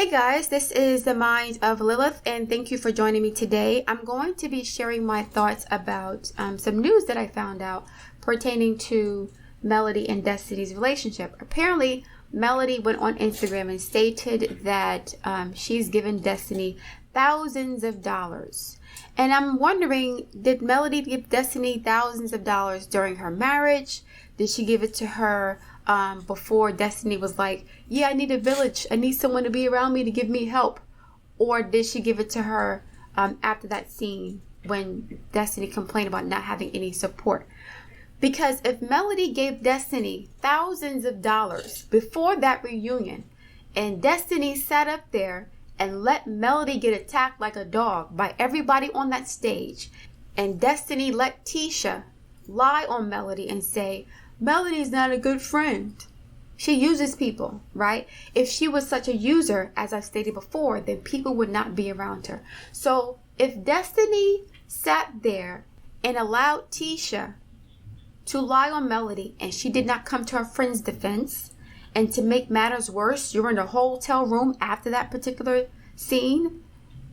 Hey guys, this is the Mind of Lilith, and thank you for joining me today. I'm going to be sharing my thoughts about some news that I found out pertaining to Melody and Destiny's relationship. Apparently, Melody went on Instagram and stated that she's given Destiny thousands of dollars. And I'm wondering, did Melody give Destiny thousands of dollars during her marriage? Did she give it to her before Destiny was like, yeah, I need a village. I need someone to be around me to give me help? Or did she give it to her after that scene when Destiny complained about not having any support? Because if Melody gave Destiny thousands of dollars before that reunion, and Destiny sat up there and let Melody get attacked like a dog by everybody on that stage, and Destiny let Tisha lie on Melody and say, Melody's not a good friend. She uses people, right? If she was such a user, as I've stated before, then people would not be around her. So if Destiny sat there and allowed Tisha to lie on Melody and she did not come to her friend's defense, and to make matters worse, you're in a hotel room after that particular scene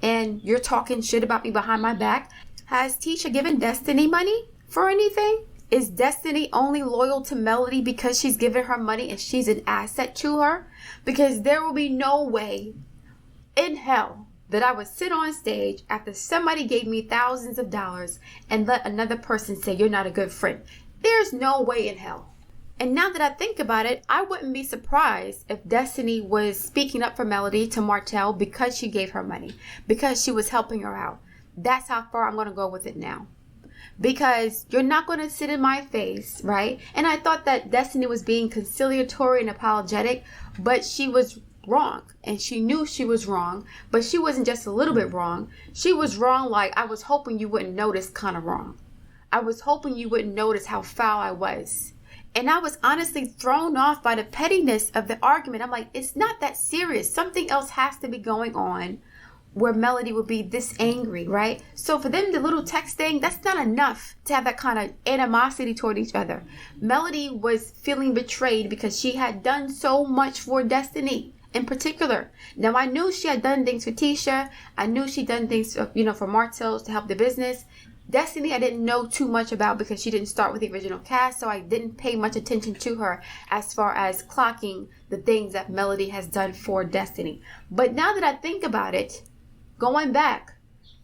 and you're talking shit about me behind my back. Has Tisha given Destiny money for anything? Is Destiny only loyal to Melody because she's given her money and she's an asset to her? Because there will be no way in hell that I would sit on stage after somebody gave me thousands of dollars and let another person say you're not a good friend. There's no way in hell. And now that I think about it, I wouldn't be surprised if Destiny was speaking up for Melody to Martell because she gave her money, because she was helping her out. That's how far I'm going to go with it now. Because you're not going to sit in my face, right? And I thought that Destiny was being conciliatory and apologetic, but she was wrong. And she knew she was wrong, but she wasn't just a little bit wrong. She was wrong like, I was hoping you wouldn't notice kind of wrong. I was hoping you wouldn't notice how foul I was. And I was honestly thrown off by the pettiness of the argument. I'm like, it's not that serious. Something else has to be going on where Melody would be this angry, right? So for them, the little text thing, that's not enough to have that kind of animosity toward each other. Melody was feeling betrayed because she had done so much for Destiny in particular. Now, I knew she had done things for Tisha. I knew she'd done things, for Martell to help the business. Destiny, I didn't know too much about because she didn't start with the original cast, so I didn't pay much attention to her as far as clocking the things that Melody has done for Destiny. But now that I think about it, going back,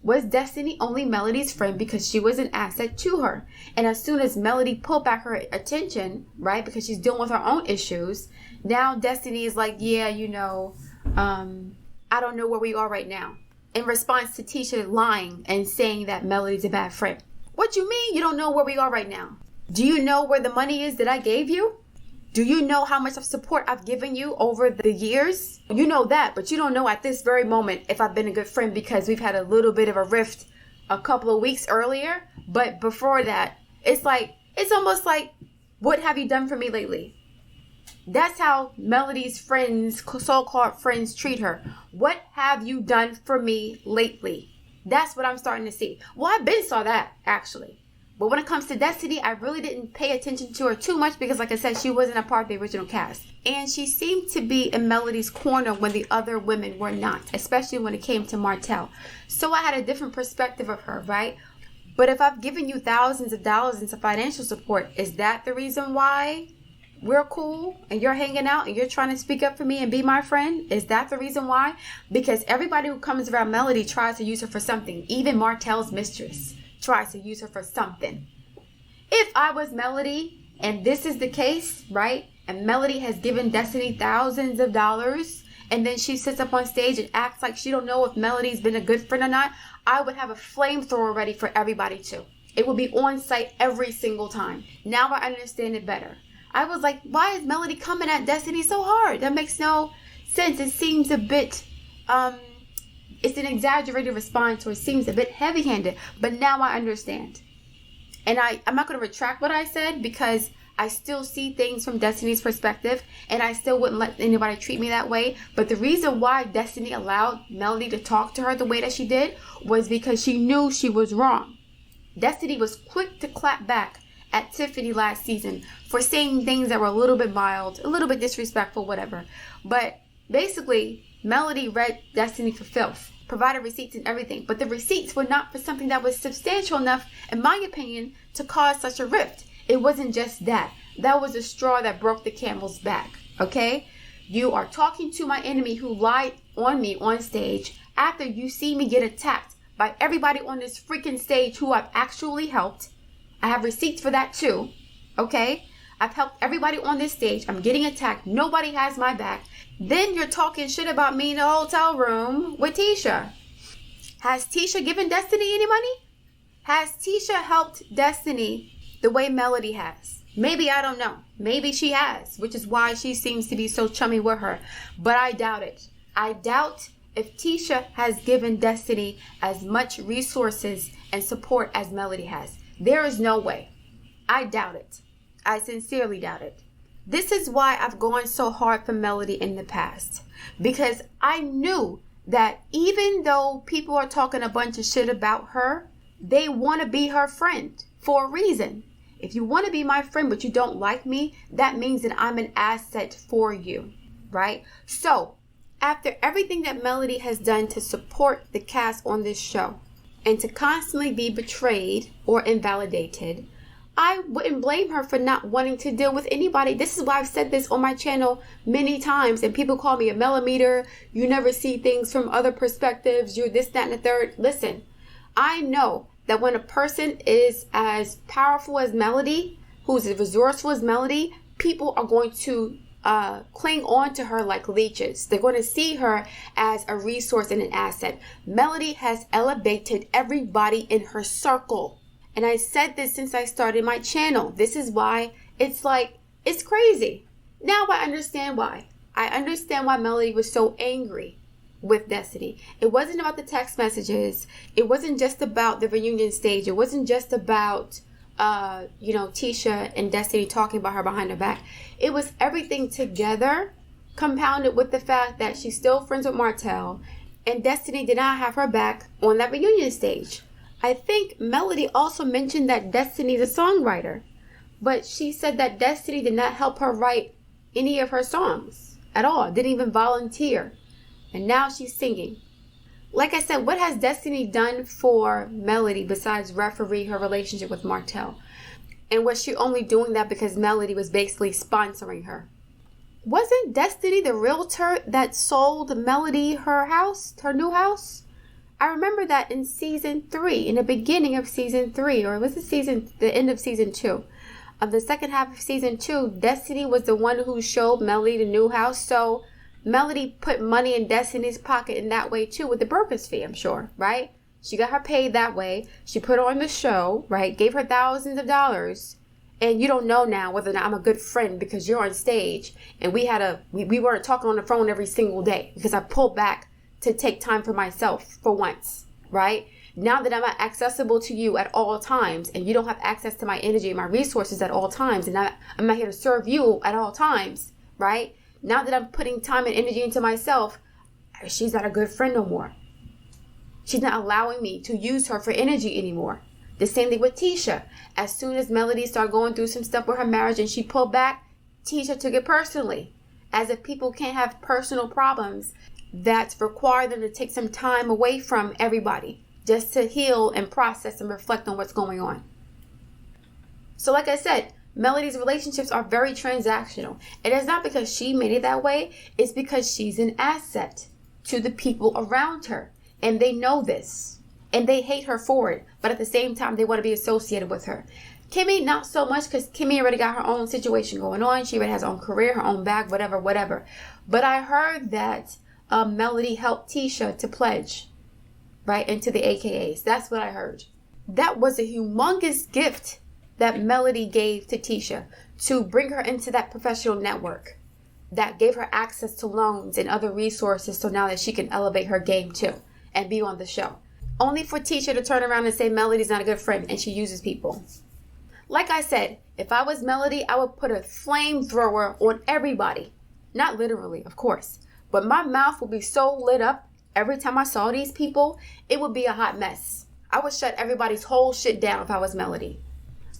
was Destiny only Melody's friend because she was an asset to her? And as soon as Melody pulled back her attention, right, because she's dealing with her own issues, now Destiny is like, yeah, I don't know where we are right now. In response to Tisha lying and saying that Melody's a bad friend. What you mean you don't know where we are right now? Do you know where the money is that I gave you? Do you know how much of support I've given you over the years? You know that, but you don't know at this very moment if I've been a good friend because we've had a little bit of a rift a couple of weeks earlier. But before that, it's almost like, what have you done for me lately? That's how Melody's friends, so-called friends, treat her. What have you done for me lately? That's what I'm starting to see. Well, I been saw that, actually. But when it comes to Destiny, I really didn't pay attention to her too much because, like I said, she wasn't a part of the original cast. And she seemed to be in Melody's corner when the other women were not, especially when it came to Martell. So I had a different perspective of her, right? But if I've given you thousands of dollars in some financial support, is that the reason why we're cool and you're hanging out and you're trying to speak up for me and be my friend? Is that the reason why? Because everybody who comes around Melody tries to use her for something. Even Martell's mistress tries to use her for something. If I was Melody and this is the case, right? And Melody has given Destiny thousands of dollars and then she sits up on stage and acts like she don't know if Melody's been a good friend or not, I would have a flamethrower ready for everybody too. It would be on site every single time. Now I understand it better. I was like, why is Melody coming at Destiny so hard? That makes no sense. It seems a bit, it's an exaggerated response, or it seems a bit heavy-handed. But now I understand. And I'm not going to retract what I said because I still see things from Destiny's perspective. And I still wouldn't let anybody treat me that way. But the reason why Destiny allowed Melody to talk to her the way that she did was because she knew she was wrong. Destiny was quick to clap back at Tiffany last season for saying things that were a little bit mild, a little bit disrespectful, whatever. But Basically, Melody read Destiny for filth, provided receipts and everything, but the receipts were not for something that was substantial enough, in my opinion, to cause such a rift. It wasn't just that. That was the straw that broke the camel's back, okay? You are talking to my enemy who lied on me on stage after you see me get attacked by everybody on this freaking stage who I've actually helped. I have receipts for that too, okay? I've helped everybody on this stage. I'm getting attacked. Nobody has my back. Then you're talking shit about me in the hotel room with Tisha. Has Tisha given Destiny any money? Has Tisha helped Destiny the way Melody has? Maybe, I don't know. Maybe she has, which is why she seems to be so chummy with her. But I doubt it. I doubt if Tisha has given Destiny as much resources and support as Melody has. There is no way. I doubt it. I sincerely doubt it. This is why I've gone so hard for Melody in the past. Because I knew that even though people are talking a bunch of shit about her, they want to be her friend for a reason. If you want to be my friend but you don't like me, that means that I'm an asset for you, right? So, after everything that Melody has done to support the cast on this show and to constantly be betrayed or invalidated, I wouldn't blame her for not wanting to deal with anybody. This is why I've said this on my channel many times, and people call me a millimeter. You never see things from other perspectives. You're this, that, and the third. Listen, I know that when a person is as powerful as Melody, who's as resourceful as Melody, people are going to cling on to her like leeches. They're going to see her as a resource and an asset. Melody has elevated everybody in her circle. And I said this since I started my channel. This is why it's crazy. Now I understand why. I understand why Melody was so angry with Destiny. It wasn't about the text messages. It wasn't just about the reunion stage. It wasn't just about, Tisha and Destiny talking about her behind her back. It was everything together, compounded with the fact that she's still friends with Martell, and Destiny did not have her back on that reunion stage. I think Melody also mentioned that Destiny's a songwriter, but she said that Destiny did not help her write any of her songs at all, didn't even volunteer, and now she's singing. Like I said, what has Destiny done for Melody besides referee her relationship with Martell? And was she only doing that because Melody was basically sponsoring her? Wasn't Destiny the realtor that sold Melody her house, her new house? I remember that in season 3, in the beginning of season 3, or was it the end of season 2? Of the second half of season 2, Destiny was the one who showed Melody the new house. So Melody put money in Destiny's pocket in that way too, with the broker's fee, I'm sure, right? She got her paid that way. She put on the show, right? Gave her thousands of dollars. And you don't know now whether or not I'm a good friend because you're on stage. And we weren't talking on the phone every single day because I pulled back to take time for myself for once, right? Now that I'm not accessible to you at all times, and you don't have access to my energy and my resources at all times, and I'm not here to serve you at all times, right? Now that I'm putting time and energy into myself, she's not a good friend no more. She's not allowing me to use her for energy anymore. The same thing with Tisha. As soon as Melody started going through some stuff with her marriage and she pulled back, Tisha took it personally. As if people can't have personal problems that require them to take some time away from everybody just to heal and process and reflect on what's going on. So like I said, Melody's relationships are very transactional. And it's not because she made it that way. It's because she's an asset to the people around her. And they know this. And they hate her for it. But at the same time, they want to be associated with her. Kimmy, not so much, because Kimmy already got her own situation going on. She already has her own career, her own bag, whatever. But I heard that Melody helped Tisha to pledge, right, into the AKAs. That's what I heard. That was a humongous gift that Melody gave to Tisha to bring her into that professional network that gave her access to loans and other resources so now that she can elevate her game too and be on the show. Only for Tisha to turn around and say Melody's not a good friend and she uses people. Like I said, if I was Melody, I would put a flamethrower on everybody. Not literally, of course. But my mouth would be so lit up every time I saw these people, it would be a hot mess. I would shut everybody's whole shit down if I was Melody.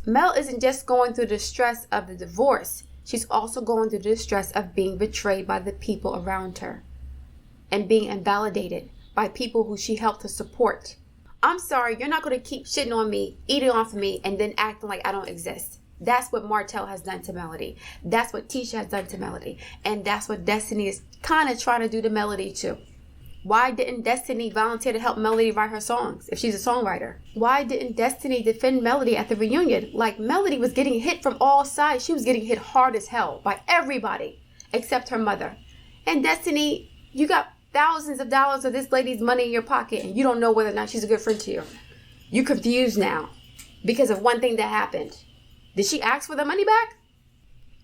Mel isn't just going through the stress of the divorce. she's also going through the distress of being betrayed by the people around her and being invalidated by people who she helped to support. I'm sorry, you're not going to keep shitting on me, eating off of me, and then acting like I don't exist. That's what Martell has done to Melody. That's what Tisha has done to Melody. And that's what Destiny is kind of trying to do to Melody too. Why didn't Destiny volunteer to help Melody write her songs if she's a songwriter? Why didn't Destiny defend Melody at the reunion? Like, Melody was getting hit from all sides. She was getting hit hard as hell by everybody except her mother. And Destiny, you got thousands of dollars of this lady's money in your pocket and you don't know whether or not she's a good friend to you. You're confused now because of one thing that happened. Did she ask for the money back?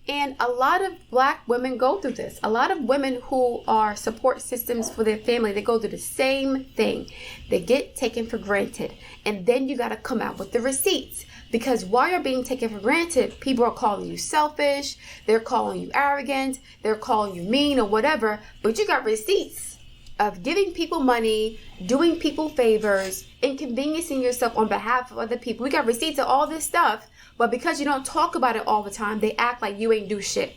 And a lot of Black women go through this. A lot of women who are support systems for their family, they go through the same thing. They get taken for granted. And then you got to come out with the receipts. Because while you're being taken for granted, people are calling you selfish. They're calling you arrogant. They're calling you mean or whatever. But you got receipts of giving people money, doing people favors, inconveniencing yourself on behalf of other people. We got receipts of all this stuff. But because you don't talk about it all the time, they act like you ain't do shit.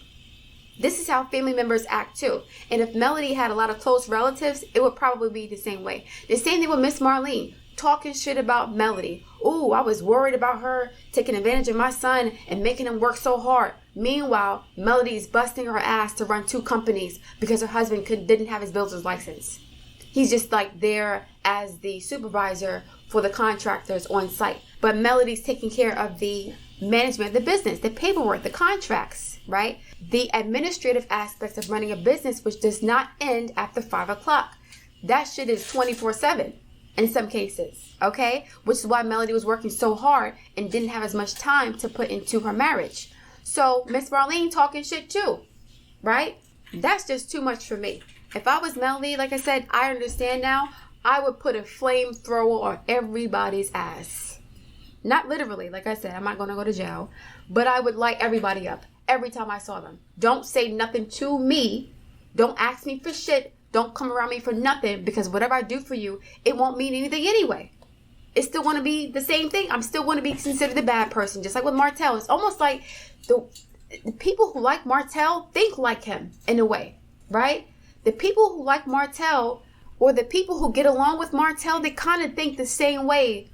This is how family members act too. And if Melody had a lot of close relatives, it would probably be the same way. The same thing with Miss Marlene, talking shit about Melody. Ooh, I was worried about her taking advantage of my son and making him work so hard. Meanwhile, Melody's busting her ass to run 2 companies because her husband didn't have his builder's license. He's just like there as the supervisor for the contractors on site. But Melody's taking care of the management of the business, the paperwork, the contracts, right? The administrative aspects of running a business, which does not end after 5 o'clock. That shit is 24/7 in some cases, okay? Which is why Melody was working so hard and didn't have as much time to put into her marriage. So Miss Marlene talking shit too, right? That's just too much for me. If I was Melody, like I said, I understand now, I would put a flamethrower on everybody's ass. Not literally, like I said, I'm not going to go to jail, but I would light everybody up every time I saw them. Don't say nothing to me. Don't ask me for shit. Don't come around me for nothing, because whatever I do for you, it won't mean anything anyway. It's still going to be the same thing. I'm still going to be considered the bad person, just like with Martell. It's almost like the people who like Martell think like him in a way, right? The people who like Martell, or the people who get along with Martell, they kind of think the same way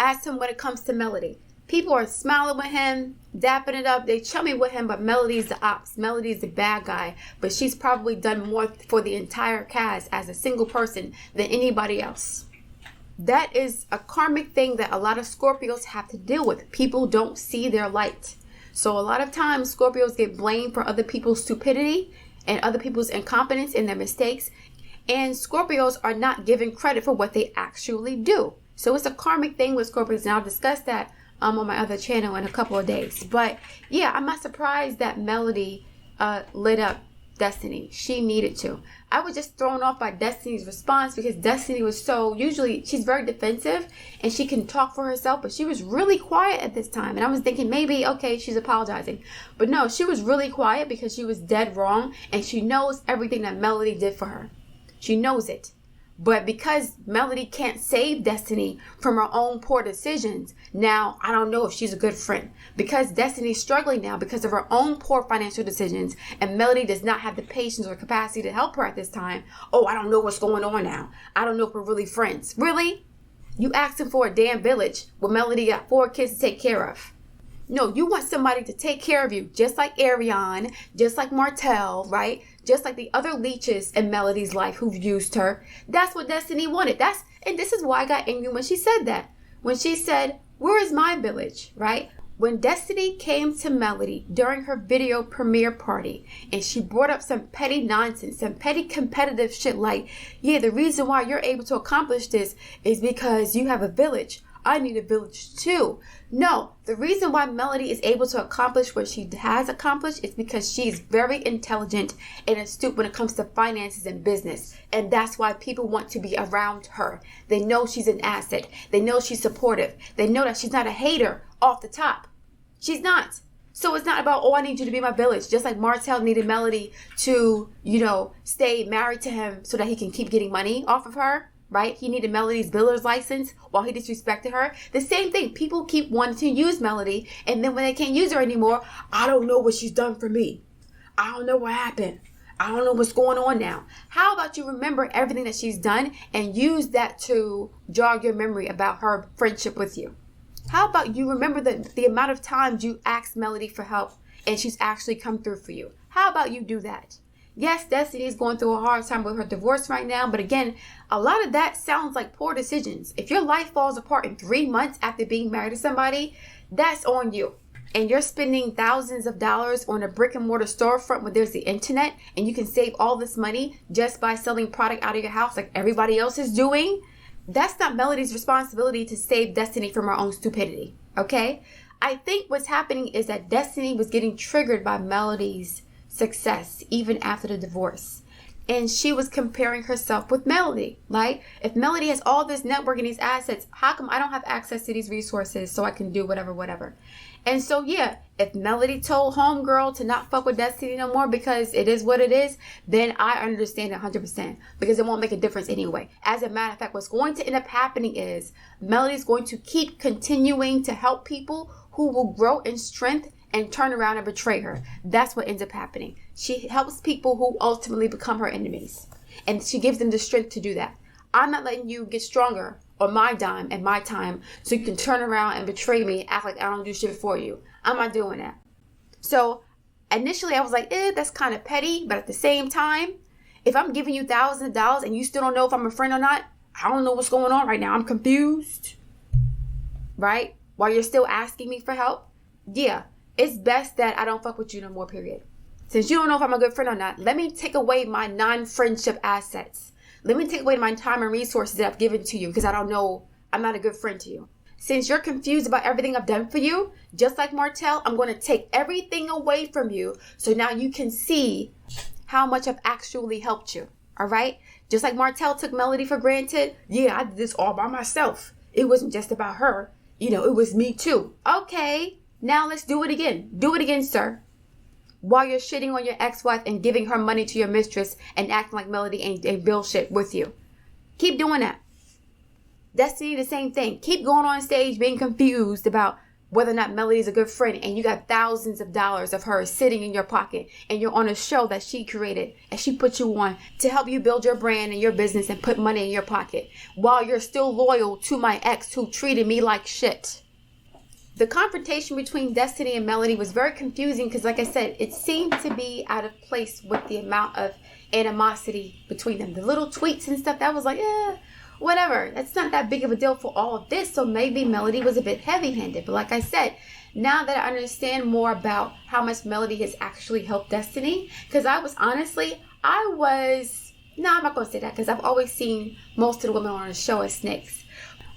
as him when it comes to Melody. People are smiling with him, dapping it up, they chummy with him, but Melody's the ops. Melody's the bad guy, but she's probably done more for the entire cast as a single person than anybody else. That is a karmic thing that a lot of Scorpios have to deal with. People don't see their light. So a lot of times Scorpios get blamed for other people's stupidity and other people's incompetence and their mistakes. And Scorpios are not given credit for what they actually do. So it's a karmic thing with Scorpios, and I'll discuss that on my other channel in a couple of days. But yeah, I'm not surprised that Melody lit up Destiny. She needed to. I was just thrown off by Destiny's response, because Destiny was so, usually she's very defensive and she can talk for herself, but she was really quiet at this time. And I was thinking maybe, okay, she's apologizing. But no, she was really quiet because she was dead wrong, and she knows everything that Melody did for her. She knows it. But because Melody can't save Destiny from her own poor decisions, now I don't know if she's a good friend. Because Destiny's struggling now because of her own poor financial decisions, and Melody does not have the patience or capacity to help her at this time. Oh, I don't know what's going on now. I don't know if we're really friends. Really? You asking for a damn village when Melody got 4 kids to take care of. No, you want somebody to take care of you, just like Ariane, just like Martell, right? Just like the other leeches in Melody's life who've used her. That's what Destiny wanted. And this is why I got angry when she said that. When she said, where is my village, right? When Destiny came to Melody during her video premiere party, and she brought up some petty nonsense, some petty competitive shit like, yeah, the reason why you're able to accomplish this is because you have a village. I need a village too. No, the reason why Melody is able to accomplish what she has accomplished is because she is very intelligent and astute when it comes to finances and business. And that's why people want to be around her. They know she's an asset. They know she's supportive. They know that she's not a hater off the top. She's not. So it's not about, oh, I need you to be my village. Just like Martell needed Melody to, stay married to him so that he can keep getting money off of her. right? He needed Melody's builder's license while he disrespected her. The same thing. People keep wanting to use Melody, and then when they can't use her anymore, I don't know what she's done for me. I don't know what happened. I don't know what's going on now. How about you remember everything that she's done and use that to jog your memory about her friendship with you? How about you remember the amount of times you asked Melody for help and she's actually come through for you? How about you do that? Yes, Destiny is going through a hard time with her divorce right now, but again, a lot of that sounds like poor decisions. If your life falls apart in 3 months after being married to somebody, that's on you. And you're spending thousands of dollars on a brick and mortar storefront where there's the internet and you can save all this money just by selling product out of your house like everybody else is doing. That's not Melody's responsibility to save Destiny from her own stupidity, okay? I think what's happening is that Destiny was getting triggered by Melody's success even after the divorce. And she was comparing herself with Melody. Like, if Melody has all this network and these assets, how come I don't have access to these resources so I can do whatever? And so, yeah, if Melody told homegirl to not fuck with Destiny no more because it is what it is, then I understand 100% because it won't make a difference anyway. As a matter of fact, what's going to end up happening is Melody's going to keep continuing to help people who will grow in strength and turn around and betray her. That's what ends up happening. She helps people who ultimately become her enemies. And she gives them the strength to do that. I'm not letting you get stronger on my dime and my time so you can turn around and betray me, act like I don't do shit for you. I'm not doing that. So initially I was like, that's kind of petty. But at the same time, if I'm giving you thousands of dollars and you still don't know if I'm a friend or not, I don't know what's going on right now. I'm confused. Right? While you're still asking me for help. Yeah. It's best that I don't fuck with you no more, period. Since you don't know if I'm a good friend or not, let me take away my non-friendship assets. Let me take away my time and resources that I've given to you because I don't know, I'm not a good friend to you. Since you're confused about everything I've done for you, just like Martell, I'm going to take everything away from you so now you can see how much I've actually helped you. All right? Just like Martell took Melody for granted, yeah, I did this all by myself. It wasn't just about her. It was me too. Okay. Now let's do it again. Do it again, sir. While you're shitting on your ex-wife and giving her money to your mistress and acting like Melody ain't bullshit with you. Keep doing that. Destiny, the same thing. Keep going on stage being confused about whether or not Melody's a good friend and you got thousands of dollars of hers sitting in your pocket and you're on a show that she created and she put you on to help you build your brand and your business and put money in your pocket while you're still loyal to my ex who treated me like shit. The confrontation between Destiny and Melody was very confusing because, like I said, it seemed to be out of place with the amount of animosity between them. The little tweets and stuff, that was like, whatever. That's not that big of a deal for all of this. So maybe Melody was a bit heavy-handed. But like I said, now that I understand more about how much Melody has actually helped Destiny, because I'm not going to say that because I've always seen most of the women on the show as snakes.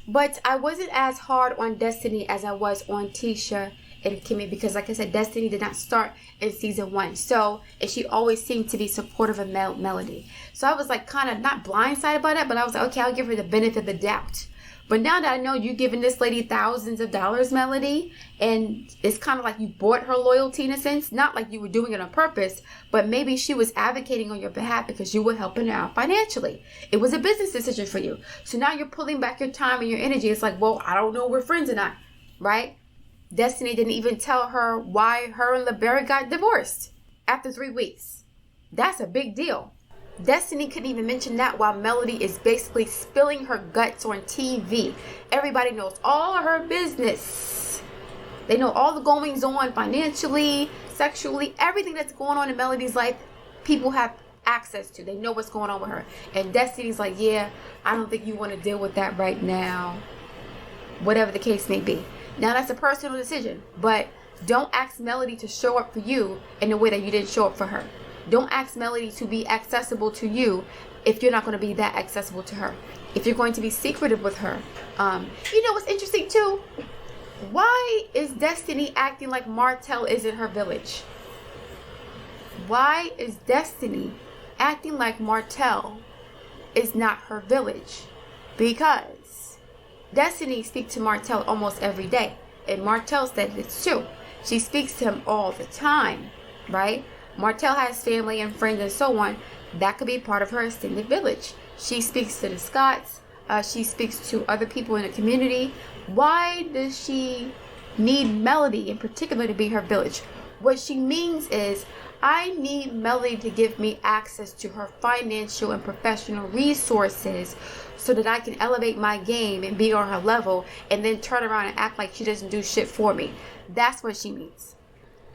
But I wasn't as hard on Destiny as I was on Tisha and Kimmy because, like I said, Destiny did not start in season 1. So, and she always seemed to be supportive of Melody. So I was like kind of not blindsided by that, but I was like, okay, I'll give her the benefit of the doubt. But now that I know you're giving this lady thousands of dollars, Melody, and it's kind of like you bought her loyalty in a sense, not like you were doing it on purpose, but maybe she was advocating on your behalf because you were helping her out financially. It was a business decision for you. So now you're pulling back your time and your energy. It's like, well, I don't know if we're friends or not, right? Destiny didn't even tell her why her and LeBerry got divorced after 3 weeks. That's a big deal. Destiny couldn't even mention that while Melody is basically spilling her guts on TV. Everybody knows all of her business. They know all the goings on financially, sexually, everything that's going on in Melody's life, people have access to. They know what's going on with her. And Destiny's like, yeah, I don't think you want to deal with that right now. Whatever the case may be. Now that's a personal decision, but don't ask Melody to show up for you in a way that you didn't show up for her. Don't ask Melody to be accessible to you if you're not going to be that accessible to her. If you're going to be secretive with her. What's interesting too? Why is Destiny acting like Martell isn't her village? Why is Destiny acting like Martell is not her village? Because Destiny speaks to Martell almost every day. And Martell said it's true. She speaks to him all the time, right? Martell has family and friends and so on. That could be part of her extended village. She speaks to the Scotts, She speaks to other people in the community. Why does she need Melody in particular to be her village? What she means is, I need Melody to give me access to her financial and professional resources so that I can elevate my game and be on her level, and then turn around and act like she doesn't do shit for me. That's what she means.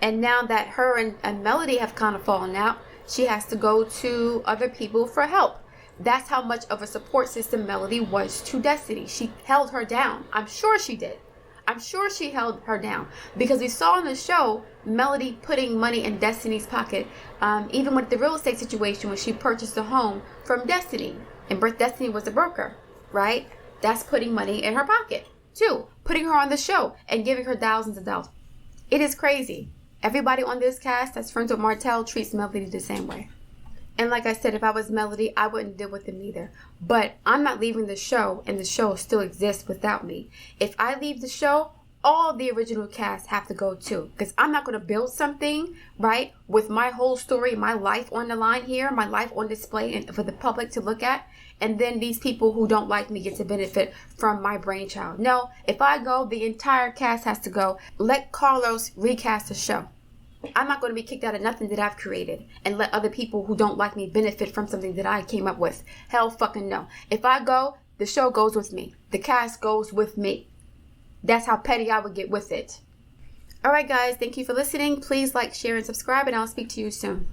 And now that her and Melody have kind of fallen out, she has to go to other people for help. That's how much of a support system Melody was to Destiny. She held her down. I'm sure she did. I'm sure she held her down, because we saw in the show Melody putting money in Destiny's pocket, even with the real estate situation when she purchased a home from Destiny, and Destiny was a broker, right? That's putting money in her pocket too, putting her on the show and giving her thousands of dollars. It is crazy. Everybody on this cast that's friends with Martell treats Melody the same way. And like I said, if I was Melody, I wouldn't deal with them either. But I'm not leaving the show, and the show still exists without me. If I leave the show, all the original cast have to go too. Because I'm not going to build something, right, with my whole story, my life on the line here, my life on display and for the public to look at. And then these people who don't like me get to benefit from my brainchild. No, if I go, the entire cast has to go. Let Carlos recast the show. I'm not going to be kicked out of nothing that I've created and let other people who don't like me benefit from something that I came up with. Hell fucking no. If I go, the show goes with me. The cast goes with me. That's how petty I would get with it. Alright guys, thank you for listening. Please like, share, and subscribe, and I'll speak to you soon.